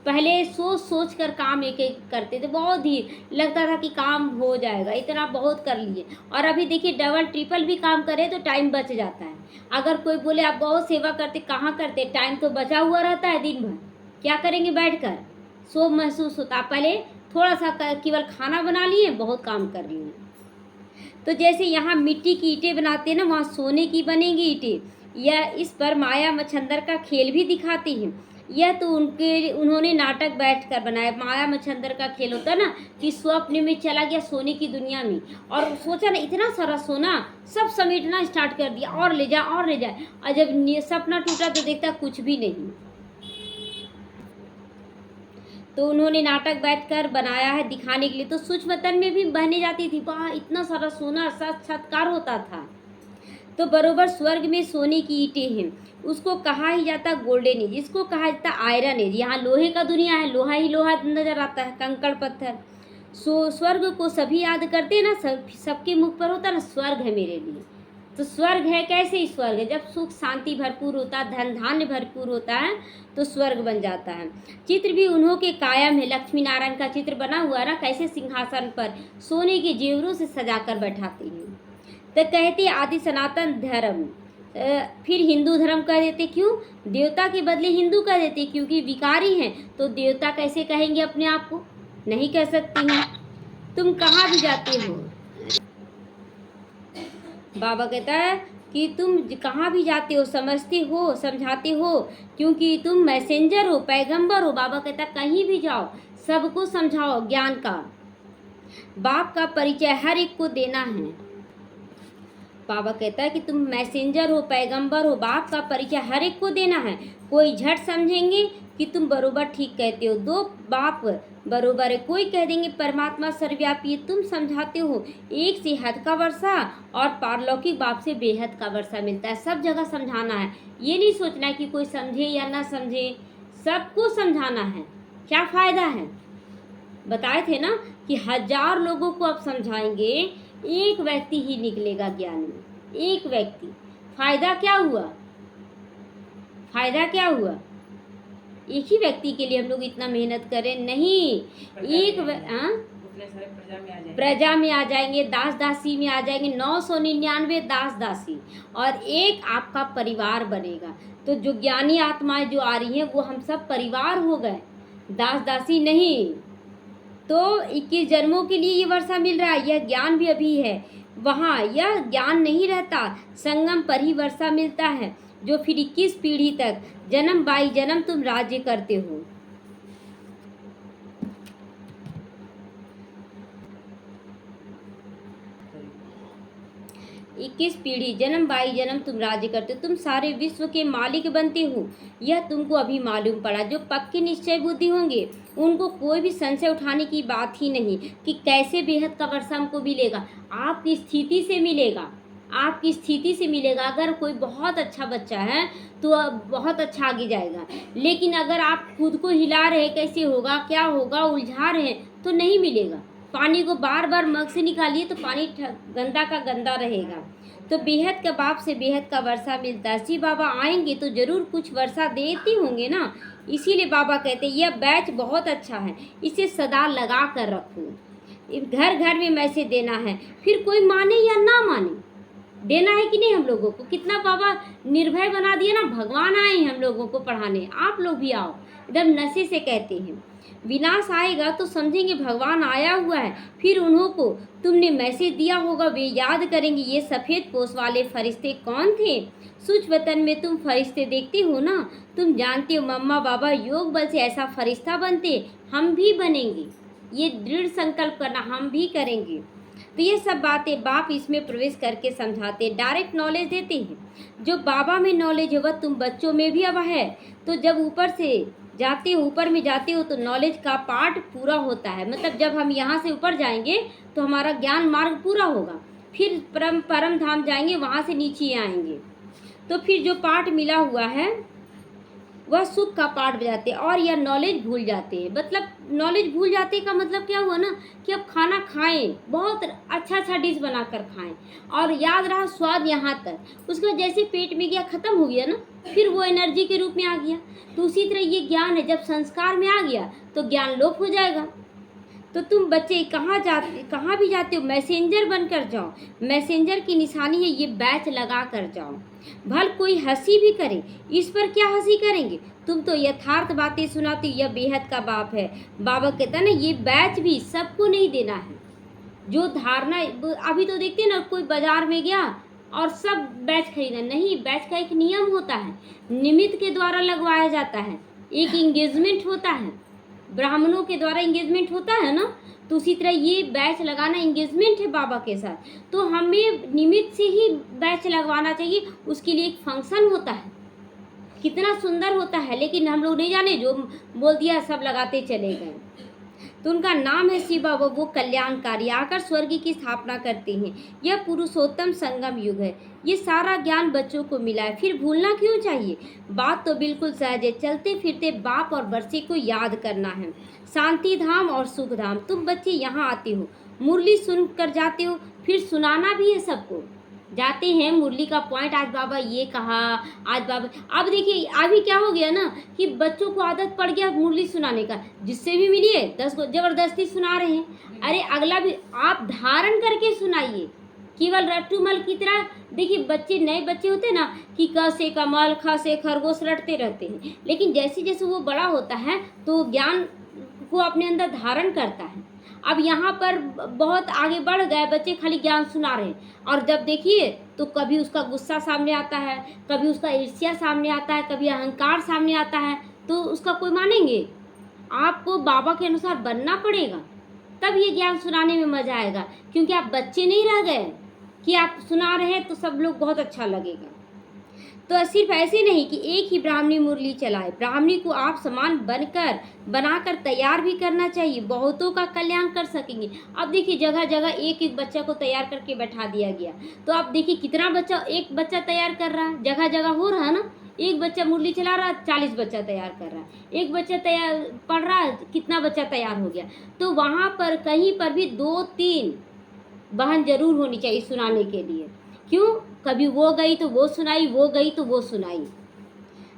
पहले सोच सोच कर काम एक एक करते थे, बहुत ही लगता था कि काम हो जाएगा, इतना बहुत कर लिए। और अभी देखिए डबल ट्रिपल भी काम करे तो टाइम बच जाता है। अगर कोई बोले आप बहुत सेवा करते, कहाँ करते, टाइम तो बचा हुआ रहता है दिन भर, क्या करेंगे बैठकर, सो महसूस होता। पहले थोड़ा सा केवल खाना बना लिए, बहुत काम कर लिए। तो जैसे यहाँ मिट्टी की ईंटें बनाते हैं ना, वहाँ सोने की बनेंगी ईंटें। यह इस पर माया मच्छंदर का खेल भी दिखाती हैं। यह तो उन्होंने नाटक बैठकर बनाया। माया मच्छंदर का खेल होता है ना कि स्वप्न में चला गया सोने की दुनिया में और सोचा ना इतना सारा सोना, सब समेटना स्टार्ट कर दिया, और ले जा और ले जाए। और जब सपना टूटा तो देखता कुछ भी नहीं। तो उन्होंने नाटक बैठकर बनाया है दिखाने के लिए। तो सूक्ष्म तन में भी बहने जाती थी, वाह इतना सारा सोना, साक्षात्कार होता था। तो बरोबर स्वर्ग में सोने की ईंटें हैं, उसको कहा ही जाता गोल्डन एज, इसको कहा जाता आयरन एज। यहाँ लोहे का दुनिया है, लोहा ही लोहा नजर आता है, कंकड़ पत्थर। स्वर्ग को सभी याद करते हैं ना, सबके मुख पर होता है ना स्वर्ग है मेरे लिए। तो स्वर्ग है, कैसे स्वर्ग है? जब सुख शांति भरपूर होता है, धन धान्य भरपूर होता है तो स्वर्ग बन जाता है। चित्र भी उन्हों के कायम है। लक्ष्मी नारायण का चित्र बना हुआ है ना, कैसे सिंहासन पर सोने के जेवरों से सजाकर बैठाते हैं। तो कहते आदि सनातन धर्म, फिर हिंदू धर्म कह देते, क्यों? देवता के बदले हिंदू कह देते, क्योंकि विकारी हैं तो देवता कैसे कहेंगे अपने आप को? नहीं कह सकती हैं। तुम कहाँ भी जाते हो, बाबा कहता है कि तुम कहाँ भी जाते हो समझते हो, समझाते हो, क्योंकि तुम मैसेंजर हो, पैगंबर हो। बाबा कहता है कहीं भी जाओ सबको समझाओ ज्ञान का। बाप का परिचय हर एक को देना है। बाबा कहता है कि तुम मैसेंजर हो, पैगंबर हो, बाप का परिचय हर एक को देना है। कोई झट समझेंगे कि तुम बरोबर ठीक कहते हो, दो बाप बरोबर है। कोई कह देंगे परमात्मा सर्वव्यापी है, तुम समझाते हो एक से हद का वर्षा और पारलौकिक बाप से बेहद का वर्षा मिलता है। सब जगह समझाना है, ये नहीं सोचना है कि कोई समझे या ना समझे, सबको समझाना है। क्या फ़ायदा है? बताए थे ना कि 1000 लोगों को आप समझाएंगे, एक व्यक्ति ही निकलेगा ज्ञान में, एक व्यक्ति। फायदा क्या हुआ? फायदा क्या हुआ? एक ही व्यक्ति के लिए हम लोग इतना मेहनत करें? नहीं, एक प्रजा में आ जाएंगे, दास दासी में आ जाएंगे, 999 दास दासी, और एक आपका परिवार बनेगा। तो जो ज्ञानी आत्माएं जो आ रही हैं वो हम सब परिवार हो गए, दास दासी नहीं। तो 21 जन्मों के लिए ये वर्षा मिल रहा है, यह ज्ञान भी अभी है। वहाँ यह ज्ञान नहीं रहता, संगम पर ही वर्षा मिलता है, जो फिर 21 पीढ़ी तक जन्म बाई जन्म तुम राज्य करते हो। 21 पीढ़ी जन्म बाई जन्म तुम राज्य करते हो, तुम सारे विश्व के मालिक बनते हो। यह तुमको अभी मालूम पड़ा। जो पक्के निश्चय बुद्धि होंगे उनको कोई भी संशय उठाने की बात ही नहीं कि कैसे बेहद का वर्षा हमको मिलेगा। आपकी स्थिति से मिलेगा, आपकी स्थिति से मिलेगा। अगर कोई बहुत अच्छा बच्चा है तो बहुत अच्छा आगे जाएगा, लेकिन अगर आप खुद को हिला रहे कैसे होगा क्या होगा उलझा रहे तो नहीं मिलेगा। पानी को बार बार मग से निकालिए तो पानी गंदा का गंदा रहेगा। तो बेहद के बाप से बेहद का वर्षा मिलता है। शिव बाबा आएंगे तो जरूर कुछ वर्षा देते होंगे ना, इसीलिए बाबा कहते हैं यह बैच बहुत अच्छा है, इसे सदा लगा कर रखो। घर घर में मैसेज देना है, फिर कोई माने या ना माने देना है कि नहीं। हम लोगों को कितना बाबा निर्भय बना दिया ना, भगवान आए हैं हम लोगों को पढ़ाने, आप लोग भी आओ। एकदम नशे से कहते हैं विनाश आएगा तो समझेंगे भगवान आया हुआ है, फिर उन्हों को तुमने मैसेज दिया होगा वे याद करेंगे ये सफ़ेद पोश वाले फरिश्ते कौन थे। सूच वतन में तुम फरिश्ते देखते हो ना, तुम जानते हो मम्मा बाबा योग बल से ऐसा फरिश्ता बनते, हम भी बनेंगे। ये दृढ़ संकल्प करना, हम भी करेंगे। तो ये सब बातें बाप इसमें प्रवेश करके समझाते, डायरेक्ट नॉलेज देते हैं। जो बाबा में नॉलेज है वह तुम बच्चों में भी अब है। तो जब ऊपर से जाते हो, ऊपर में जाते हो तो नॉलेज का पार्ट पूरा होता है। मतलब जब हम यहाँ से ऊपर जाएंगे तो हमारा ज्ञान मार्ग पूरा होगा, फिर परम धाम जाएंगे, वहाँ से नीचे आएंगे। तो फिर जो पार्ट मिला हुआ है वह सुख का पार्ट बजाते हैं और यह नॉलेज भूल जाते हैं। मतलब नॉलेज भूल जाते का मतलब क्या हुआ ना कि अब खाना खाएं, बहुत अच्छा अच्छा डिश बनाकर खाएं और याद रहा स्वाद यहाँ तक, उसके बाद जैसे पेट में गया ख़त्म हो गया ना, फिर वो एनर्जी के रूप में आ गया। तो उसी तरह ये ज्ञान है, जब संस्कार में आ गया तो ज्ञान लोप हो जाएगा। तो तुम बच्चे कहाँ भी जाते हो मैसेंजर बनकर जाओ। मैसेंजर की निशानी है ये बैच लगा कर जाओ। भल कोई हंसी भी करे, इस पर क्या हंसी करेंगे, तुम तो यथार्थ बातें सुनाती। यह बेहद का बाप है। बाबा कहता है ना ये बैच भी सबको नहीं देना है। जो धारणा अभी तो देखते हैं ना, कोई बाजार में गया और सब बैच खरीदा, नहीं। बैच का एक नियम होता है, निमित्त के द्वारा लगवाया जाता है, एक इंगेजमेंट होता है, ब्राह्मणों के द्वारा इंगेजमेंट होता है ना। तो उसी तरह ये बैच लगाना इंगेजमेंट है बाबा के साथ। तो हमें निमित्त से ही बैच लगवाना चाहिए, उसके लिए एक फंक्शन होता है, कितना सुंदर होता है। लेकिन हम लोग नहीं जाने, जो बोल दिया सब लगाते चले गए। तो उनका नाम है शिव बाबा, वो कल्याणकारी आकर स्वर्ग की स्थापना करते हैं। यह पुरुषोत्तम संगम युग है। ये सारा ज्ञान बच्चों को मिला है, फिर भूलना क्यों चाहिए। बात तो बिल्कुल सहज है, चलते फिरते बाप और बरसे को याद करना है। शांति धाम और सुख धाम। तुम बच्चे यहाँ आते हो, मुरली सुन कर जाते हो, फिर सुनाना भी है सबको। जाते हैं मुरली का पॉइंट, आज बाबा ये कहा, आज बाबा। अब देखिए अभी क्या हो गया ना कि बच्चों को आदत पड़ गया मुरली सुनाने का, जिससे भी मिलिए 10 को जबरदस्ती सुना रहे हैं। अरे अगला भी आप धारण करके सुनाइए, केवल रट्टूमल की तरह। देखिए बच्चे, नए बच्चे होते हैं ना कि क से कमल, ख से खरगोश रटते रहते हैं, लेकिन जैसे जैसे वो बड़ा होता है तो ज्ञान को अपने अंदर धारण करता है। अब यहाँ पर बहुत आगे बढ़ गए बच्चे, खाली ज्ञान सुना रहे हैं, और जब देखिए तो कभी उसका गुस्सा सामने आता है, कभी उसका ईर्ष्या सामने आता है, कभी अहंकार सामने आता है। तो उसका कोई मानेंगे। आपको बाबा के अनुसार बनना पड़ेगा, तब ये ज्ञान सुनाने में मजा आएगा। क्योंकि आप बच्चे नहीं रह गए कि आप सुना रहे हैं तो सब लोग बहुत अच्छा लगेगा। तो सिर्फ ऐसे नहीं कि एक ही ब्राह्मणी मुरली चलाए, ब्राह्मणी को आप समान बनाकर तैयार भी करना चाहिए, बहुतों का कल्याण कर सकेंगे। अब देखिए जगह जगह एक एक बच्चा को तैयार करके बैठा दिया गया, तो अब देखिए कितना बच्चा, एक बच्चा तैयार कर रहा है, जगह जगह हो रहा है ना। एक बच्चा मुरली चला रहा है, 40 बच्चा तैयार कर रहा है, एक बच्चा तैयार पढ़ रहा है, कितना बच्चा तैयार हो गया। तो वहाँ पर कहीं पर भी 2-3 बहन जरूर होनी चाहिए सुनाने के लिए। क्यों, कभी वो गई तो वो सुनाई, वो गई तो वो सुनाई।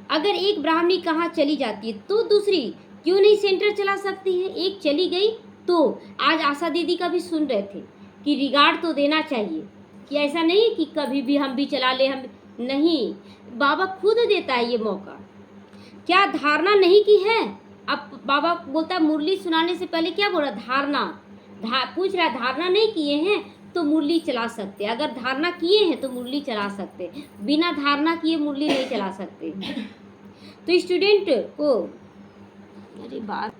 अगर एक ब्राह्मणी कहाँ चली जाती है तो दूसरी क्यों नहीं सेंटर चला सकती है। एक चली गई तो आज आशा दीदी का भी सुन रहे थे कि रिगार्ड तो देना चाहिए, कि ऐसा नहीं कि कभी भी हम भी चला ले, हम नहीं, बाबा खुद देता है ये मौका। क्या धारणा नहीं की है अब बाबा बोलता है मुरली सुनाने से पहले क्या बोला, धारणा। पूछ रहा है धारणा नहीं किए हैं तो मुरली चला सकते, अगर धारणा किए हैं तो मुरली चला सकते, बिना धारणा किए मुरली नहीं चला सकते। तो स्टूडेंट को, अरे बात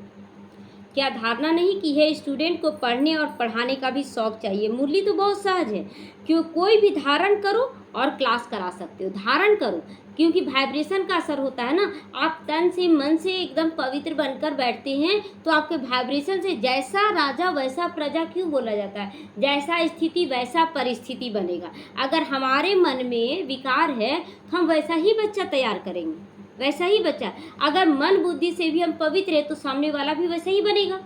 क्या धारणा नहीं की है, स्टूडेंट को पढ़ने और पढ़ाने का भी शौक चाहिए। मुरली तो बहुत सहज है, क्यों कोई भी धारण करो और क्लास करा सकते हो, धारण करो, क्योंकि वाइब्रेशन का असर होता है ना। आप तन से मन से एकदम पवित्र बनकर बैठते हैं तो आपके वाइब्रेशन से जैसा राजा वैसा प्रजा क्यों बोला जाता है, जैसा स्थिति वैसा परिस्थिति बनेगा। अगर हमारे मन में विकार है तो हम वैसा ही बच्चा तैयार करेंगे, वैसा ही बच्चा। अगर मन बुद्धि से भी हम पवित्र है तो सामने वाला भी वैसा ही बनेगा।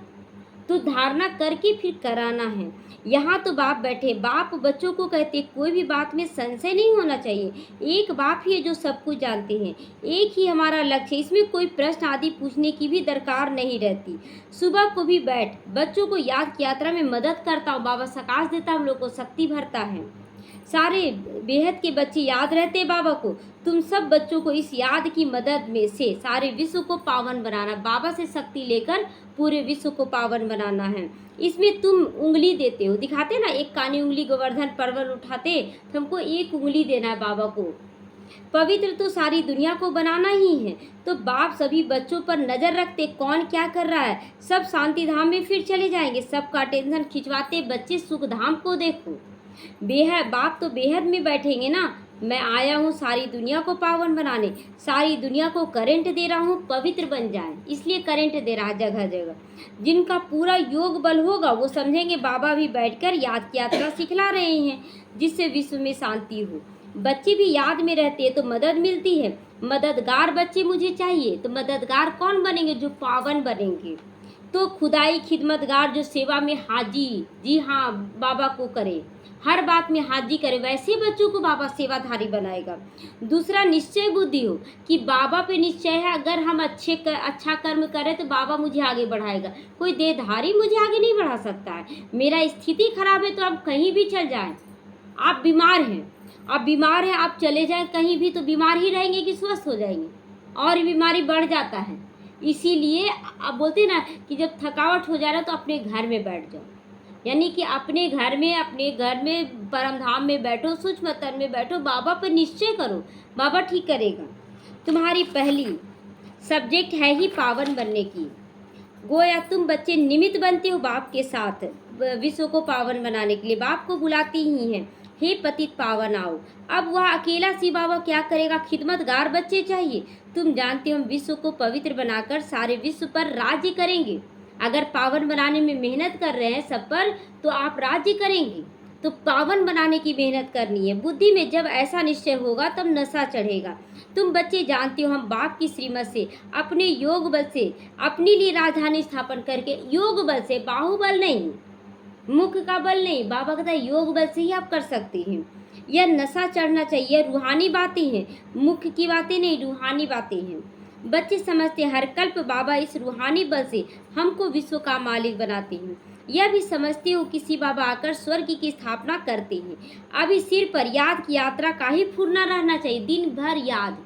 तो धारणा करके फिर कराना है। यहाँ तो बाप बैठे, बाप बच्चों को कहते कोई भी बात में संशय नहीं होना चाहिए। एक बाप ही है जो सब कुछ जानते हैं, एक ही हमारा लक्ष्य है, इसमें कोई प्रश्न आदि पूछने की भी दरकार नहीं रहती। सुबह को भी बैठ बच्चों को याद की यात्रा में मदद करता हूँ, बाबा सकाश देता हम लोग को, शक्ति भरता है। सारे बेहद के बच्चे याद रहते बाबा को। तुम सब बच्चों को इस याद की मदद में से सारे विश्व को पावन बनाना, बाबा से शक्ति लेकर पूरे विश्व को पावन बनाना है। इसमें तुम उंगली देते हो, दिखाते ना, एक कानी उंगली गोवर्धन पर्वत उठाते, तो हमको एक उंगली देना है बाबा को। पवित्र तो सारी दुनिया को बनाना ही है। तो बाप सभी बच्चों पर नजर रखते, कौन क्या कर रहा है, सब शांति धाम में फिर चले जाएंगे। सबका टेंशन खिंचवाते, बच्चे सुख धाम को देखो। बेहद बाप तो बेहद में बैठेंगे ना, मैं आया हूँ सारी दुनिया को पावन बनाने, सारी दुनिया को करंट दे रहा हूँ, पवित्र बन जाए, इसलिए करंट दे रहा है जगह जगह। जिनका पूरा योग बल होगा वो समझेंगे बाबा भी बैठकर याद की यात्रा सिखला रहे हैं, जिससे विश्व में शांति हो। बच्चे भी याद में रहते हैं तो मदद मिलती है। मददगार बच्चे मुझे चाहिए, तो मददगार कौन बनेंगे, जो पावन बनेंगे। तो खुदाई खिदमतगार जो सेवा में हाजी, जी हाँ, बाबा को करे, हर बात में हाजी करे, वैसे बच्चों को बाबा सेवाधारी बनाएगा। दूसरा, निश्चय बुद्धि हो कि बाबा पे निश्चय है, अगर हम अच्छा कर्म करें तो बाबा मुझे आगे बढ़ाएगा। कोई देहधारी मुझे आगे नहीं बढ़ा सकता है। मेरा स्थिति खराब है तो आप कहीं भी चल जाएं, आप बीमार हैं, आप चले जाएं कहीं भी तो बीमार ही रहेंगे कि स्वस्थ हो जाएंगे, और बीमारी बढ़ जाता है। इसीलिए आप बोलते ना कि जब थकावट हो जा रहा है तो अपने घर में बैठ जाओ, यानी कि अपने घर में परम धाम में बैठो, सूक्ष्म तन में बैठो, बाबा पर निश्चय करो, बाबा ठीक करेगा। तुम्हारी पहली सब्जेक्ट है ही पावन बनने की। गोया तुम बच्चे निमित्त बनते हो बाप के साथ विश्व को पावन बनाने के लिए, बाप को बुलाती ही हैं, हे पतित पावन आओ। अब वह अकेला सी बाबा क्या करेगा, खिदमतगार बच्चे चाहिए। तुम जानते हो हम विश्व को पवित्र बनाकर सारे विश्व पर राज्य करेंगे। अगर पावन बनाने में मेहनत कर रहे हैं सब पर, तो आप राज्य करेंगे। तो पावन बनाने की मेहनत करनी है। बुद्धि में जब ऐसा निश्चय होगा तब नशा चढ़ेगा। तुम बच्चे जानते हो हम बाप की श्रीमत से, अपने योग बल से, अपने लिए राजधानी स्थापन करके, योग बल से, बाहुबल नहीं, मुख का बल नहीं, बाबा कहता है योग बल से ही आप कर सकते हैं। यह नशा चढ़ना चाहिए, रूहानी बातें हैं, मुख की बातें नहीं, रूहानी बातें हैं। बच्चे समझते हर कल्प बाबा इस रूहानी बल से हमको विश्व का मालिक बनाते हैं। यह भी समझते हो किसी बाबा आकर स्वर्ग की स्थापना करते हैं। अभी सिर पर याद की यात्रा का ही फुरना रहना चाहिए, दिन भर याद,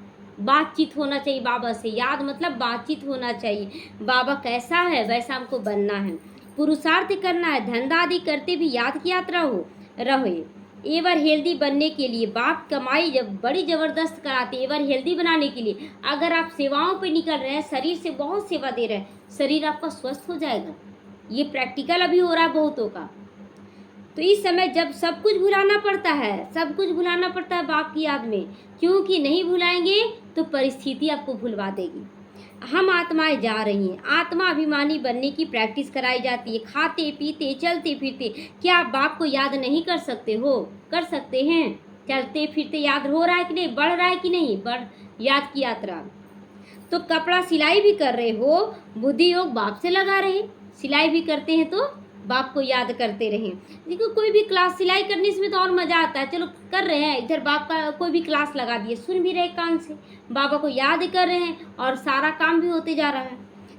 बातचीत होना चाहिए बाबा से। याद मतलब बातचीत होना चाहिए, बाबा कैसा है वैसा हमको बनना है, पुरुषार्थ करना है, धंधा आदि करते भी याद की यात्रा हो रहे। एवर हेल्दी बनने के लिए बाप कमाई जब बड़ी ज़बरदस्त कराते, एवर हेल्दी बनाने के लिए। अगर आप सेवाओं पे निकल रहे हैं, शरीर से बहुत सेवा दे रहे हैं, शरीर आपका स्वस्थ हो जाएगा। ये प्रैक्टिकल अभी हो रहा है बहुतों का। तो इस समय जब सब कुछ भुलाना पड़ता है बाप की याद में, क्योंकि नहीं भुलाएंगे तो परिस्थिति आपको भुलवा देगी। हम आत्माएं जा रही हैं, आत्मा अभिमानी बनने की प्रैक्टिस कराई जाती है। खाते पीते चलते फिरते क्या आप बाप को याद नहीं कर सकते हो? कर सकते हैं। चलते फिरते याद हो रहा है कि नहीं, बढ़ रहा है कि नहीं, बढ़ याद की यात्रा। तो कपड़ा सिलाई भी कर रहे हो, बुद्धि योग बाप से लगा रहे, सिलाई भी करते हैं तो बाप को याद करते रहें। देखो कोई भी क्लास सिलाई करने से तो और मज़ा आता है, चलो कर रहे हैं, इधर बाप का कोई भी क्लास लगा दिए, सुन भी रहे कान से, बाबा को याद कर रहे हैं और सारा काम भी होते जा रहा है।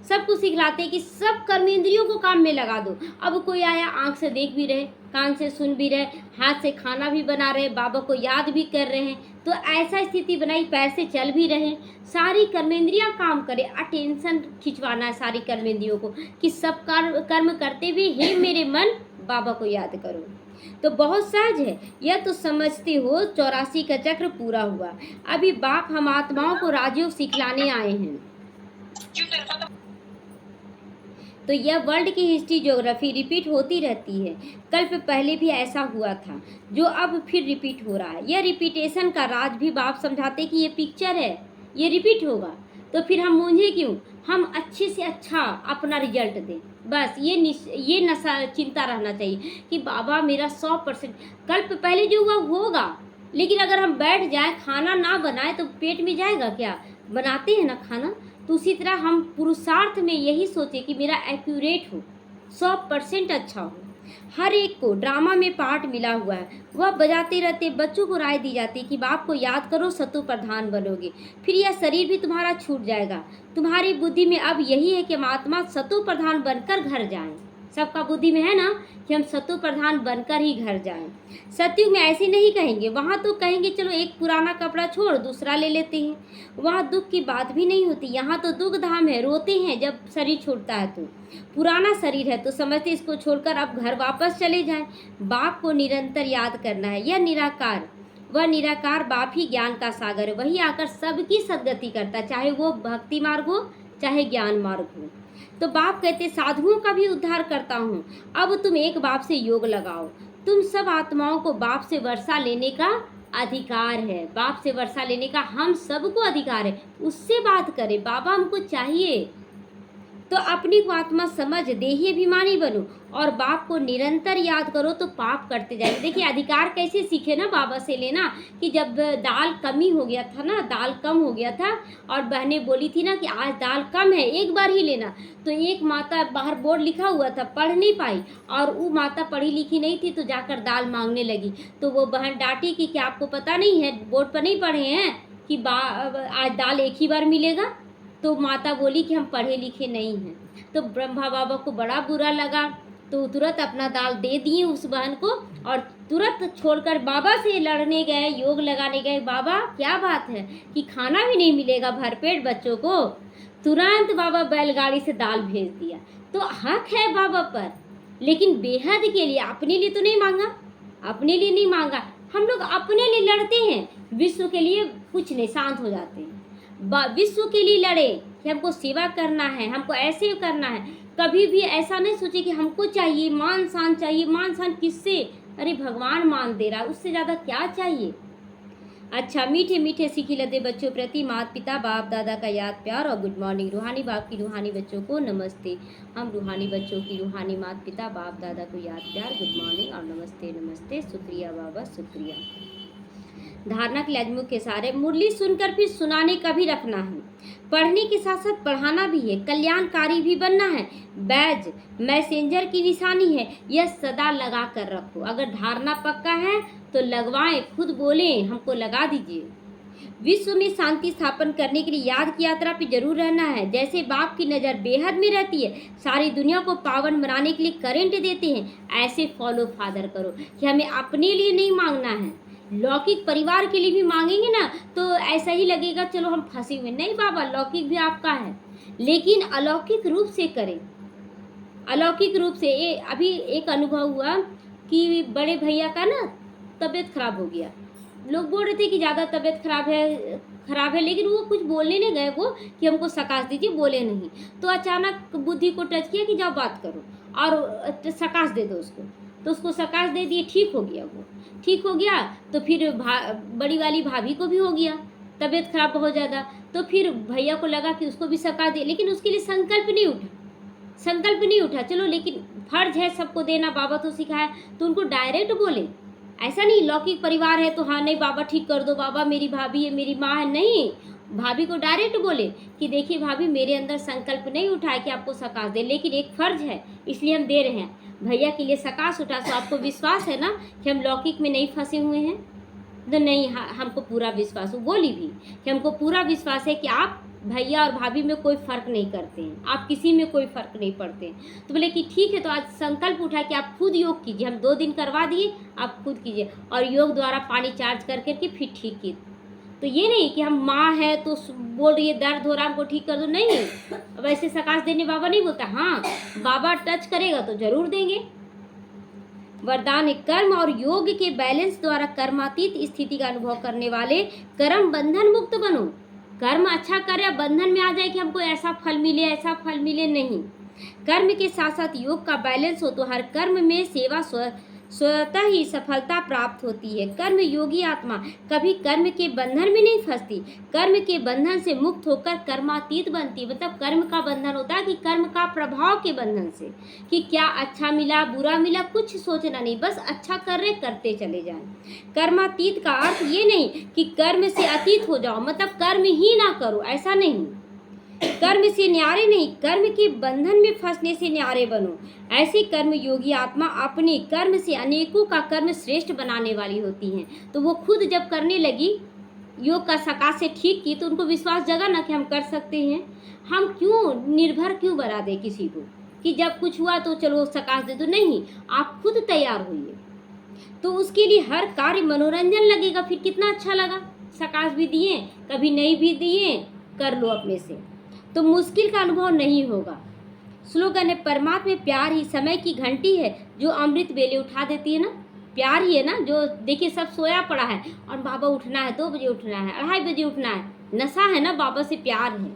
सबको सिखलाते हैं कि सब कर्मेंद्रियों को काम में लगा दो। अब कोई आया, आंख से देख भी रहे, कान से सुन भी रहे, हाथ से खाना भी बना रहे, बाबा को याद भी कर रहे हैं, तो ऐसा स्थिति बनाई, पैर से चल भी रहे हैं, सारी कर्मेंद्रियां काम करे। अटेंशन खिंचवाना है सारी कर्मेंद्रियों को कि सब कर्म करते हुए हे मेरे मन बाबा को याद करो। तो बहुत सहज है, यह तो समझते हो 84 का चक्र पूरा हुआ। अभी बाप हम आत्माओं को राजयोग सिखलाने आए हैं। तो यह वर्ल्ड की हिस्ट्री ज्योग्राफी रिपीट होती रहती है। कल्प पहले भी ऐसा हुआ था जो अब फिर रिपीट हो रहा है। यह रिपीटेशन का राज भी बाप समझाते कि ये पिक्चर है, ये रिपीट होगा, तो फिर हम मूंझे क्यों, हम अच्छे से अच्छा अपना रिजल्ट दें। बस ये नशा चिंता रहना चाहिए कि बाबा मेरा 100% कल्प पहले जो हुआ होगा, लेकिन अगर हम बैठ जाए खाना ना बनाए तो पेट में जाएगा क्या? बनाते हैं ना खाना, तो उसी तरह हम पुरुषार्थ में यही सोचे कि मेरा एक्यूरेट हो, 100% अच्छा हो। हर एक को ड्रामा में पार्ट मिला हुआ है, वह बजाते रहते। बच्चों को राय दी जाती है कि बाप को याद करो, सतु प्रधान बनोगे, फिर यह शरीर भी तुम्हारा छूट जाएगा। तुम्हारी बुद्धि में अब यही है कि हम आत्मा सतु प्रधान बनकर घर जाएं। सबका बुद्धि में है ना कि हम सतु प्रधान बनकर ही घर जाएं। सतयुग में ऐसे नहीं कहेंगे, वहाँ तो कहेंगे चलो एक पुराना कपड़ा छोड़ दूसरा ले लेते हैं, वहाँ दुख की बात भी नहीं होती। यहाँ तो दुख धाम है, रोते हैं जब शरीर छूटता है। तो पुराना शरीर है तो समझते इसको छोड़कर अब घर वापस चले जाएं। बाप को निरंतर याद करना है। यह निराकार, वह निराकार बाप ही ज्ञान का सागर है, वही आकर सबकी सदगति करता है, चाहे वो भक्ति मार्ग हो चाहे ज्ञान मार्ग हो। तो बाप कहते साधुओं का भी उद्धार करता हूँ। अब तुम एक बाप से योग लगाओ। तुम सब आत्माओं को बाप से वर्षा लेने का अधिकार है, बाप से वर्षा लेने का हम सबको अधिकार है। उससे बात करें, बाबा हमको चाहिए। तो अपनी को आत्मा समझ, देही अभिमानी बनो और बाप को निरंतर याद करो तो पाप करते जाएंगे। देखिए अधिकार कैसे सीखे ना बाबा से लेना, कि जब दाल कमी हो गया था ना, दाल कम हो गया था और बहनें बोली थी ना कि आज दाल कम है, एक बार ही लेना, तो एक माता बाहर बोर्ड लिखा हुआ था, पढ़ नहीं पाई और वो माता पढ़ी लिखी नहीं थी तो जाकर दाल मांगने लगी। तो वो बहन डांटी कि क्या आपको पता नहीं है, बोर्ड पर नहीं पढ़े हैं कि आज दाल एक ही बार मिलेगा? तो माता बोली कि हम पढ़े लिखे नहीं हैं। तो ब्रह्मा बाबा को बड़ा बुरा लगा, तो तुरंत अपना दाल दे दिए उस बहन को और तुरंत छोड़कर बाबा से लड़ने गए, योग लगाने गए। बाबा क्या बात है कि खाना भी नहीं मिलेगा भरपेट बच्चों को? तुरंत बाबा बैलगाड़ी से दाल भेज दिया। तो हक है बाबा पर, लेकिन बेहद के लिए, अपने लिए तो नहीं मांगा, अपने लिए नहीं मांगा। हम लोग अपने लिए लड़ते हैं, विश्व के लिए कुछ नहीं, शांत हो जाते हैं। विश्व के लिए लड़े कि हमको सेवा करना है, हमको ऐसे करना है। कभी भी ऐसा नहीं सोचे कि हमको चाहिए मान शान चाहिए। मान शान किससे? अरे भगवान मान दे रहा है, उससे ज़्यादा क्या चाहिए। अच्छा, मीठे मीठे सीखी लदे बच्चों प्रति माता पिता बाप दादा का याद प्यार और गुड मॉर्निंग। रूहानी बाप की रूहानी बच्चों को नमस्ते। हम रूहानी बच्चों की रूहानी माता पिता बाप दादा को याद प्यार, गुड मॉर्निंग और नमस्ते नमस्ते। शुक्रिया बाबा, शुक्रिया। धारणा के लाजमू के सारे मुरली सुनकर फिर सुनाने का भी रखना है, पढ़ने के साथ साथ पढ़ाना भी है, कल्याणकारी भी बनना है। बैज मैसेंजर की निशानी है, यह सदा लगा कर रखो। अगर धारणा पक्का है तो लगवाएं, खुद बोलें हमको लगा दीजिए। विश्व में शांति स्थापन करने के लिए याद की यात्रा पे जरूर रहना है। जैसे बाप की नज़र बेहद में रहती है, सारी दुनिया को पावन बनाने के लिए करंट देते हैं, ऐसे फॉलो फादर करो कि हमें अपने लिए नहीं मांगना है, लौकिक परिवार के लिए भी मांगेंगे ना तो ऐसा ही लगेगा चलो हम फंसे हुए। नहीं बाबा, लौकिक भी आपका है, लेकिन अलौकिक रूप से करें, अलौकिक रूप से। अभी एक अनुभव हुआ कि बड़े भैया का ना तबीयत खराब हो गया। लोग बोल रहे थे कि ज़्यादा तबीयत खराब है, लेकिन वो कुछ बोलने नहीं गए वो कि हमको सकाश दीजिए, बोले नहीं। तो अचानक बुद्धि को टच किया कि जाओ बात करो और सकाश दे दो उसको, तो उसको सकाश दे दिए, ठीक हो गया। वो ठीक हो गया तो फिर बड़ी वाली भाभी को भी हो गया तबीयत खराब बहुत ज़्यादा, तो फिर भैया को लगा कि उसको भी सकाश दे, लेकिन उसके लिए संकल्प नहीं उठा। चलो लेकिन फर्ज है सबको देना, बाबा तो सिखाया, तो उनको डायरेक्ट बोले। ऐसा नहीं लौकिक परिवार है तो हाँ नहीं बाबा ठीक कर दो, बाबा मेरी भाभी है, मेरी माँ है, नहीं, भाभी को डायरेक्ट बोले कि देखिए भाभी मेरे अंदर संकल्प नहीं उठा है कि आपको सकाश दे, लेकिन एक फर्ज है इसलिए हम दे रहे हैं। भैया के लिए सकाश उठा, तो आपको विश्वास है ना कि हम लौकिक में नहीं फंसे हुए हैं? तो नहीं, हमको पूरा विश्वास, वो बोली भी कि हमको पूरा विश्वास है कि आप भैया और भाभी में कोई फ़र्क नहीं करते हैं, आप किसी में कोई फ़र्क नहीं पड़ते। तो बोले कि ठीक है, तो आज संकल्प उठा कि आप खुद योग कीजिए, हम 2 दिन करवा दिए, आप खुद कीजिए। और योग द्वारा पानी चार्ज कर करके फिर ठीक किए। तो ये नहीं कि हम माँ है तो बोल रही है दर्द हो रहा हमको ठीक कर दो, नहीं। वैसे सकाश देने बाबा नहीं बोलता, हाँ बाबा टच करेगा तो जरूर देंगे। वरदान है, कर्म और योग के बैलेंस द्वारा कर्मातीत स्थिति का अनुभव करने वाले कर्म बंधन मुक्त बनो। कर्म अच्छा करे, बंधन में आ जाए कि हमको ऐसा फल मिले ऐसा फल मिले, नहीं। कर्म के साथ साथ योग का बैलेंस हो तो हर कर्म में सेवा स्वतः ही सफलता प्राप्त होती है। कर्म योगी आत्मा कभी कर्म के बंधन में नहीं फंसती, कर्म के बंधन से मुक्त होकर कर्मातीत बनती है। मतलब कर्म का बंधन होता है कि कर्म का प्रभाव के बंधन से, कि क्या अच्छा मिला बुरा मिला कुछ सोचना नहीं, बस अच्छा कर रहे करते चले जाएं। कर्मातीत का अर्थ ये नहीं कि कर्म से अतीत हो जाओ, मतलब कर्म ही ना करो, ऐसा नहीं। कर्म से न्यारे नहीं, कर्म के बंधन में फंसने से न्यारे बनो। ऐसी कर्म योगी आत्मा अपने कर्म से अनेकों का कर्म श्रेष्ठ बनाने वाली होती हैं। तो वो खुद जब करने लगी, योग का सकाश से ठीक की, तो उनको विश्वास जगा ना कि हम कर सकते हैं। हम क्यों निर्भर क्यों बना दे किसी को कि जब कुछ हुआ तो चलो सकाश दे दो, नहीं, आप खुद तैयार होइए। तो उसके लिए हर कार्य मनोरंजन लगेगा, फिर कितना अच्छा लगा। सकाश भी दिए, कभी नहीं भी दिए, कर लो अपने से, तो मुश्किल का अनुभव नहीं होगा। स्लोगन है, परमात्मा में प्यार ही समय की घंटी है जो अमृत बेले उठा देती है ना। प्यार ही है ना, जो देखिए सब सोया पड़ा है और बाबा उठना है, 2 बजे उठना है, 2:30 बजे उठना है, नशा है ना, बाबा से प्यार है।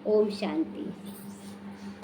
ओम शांति।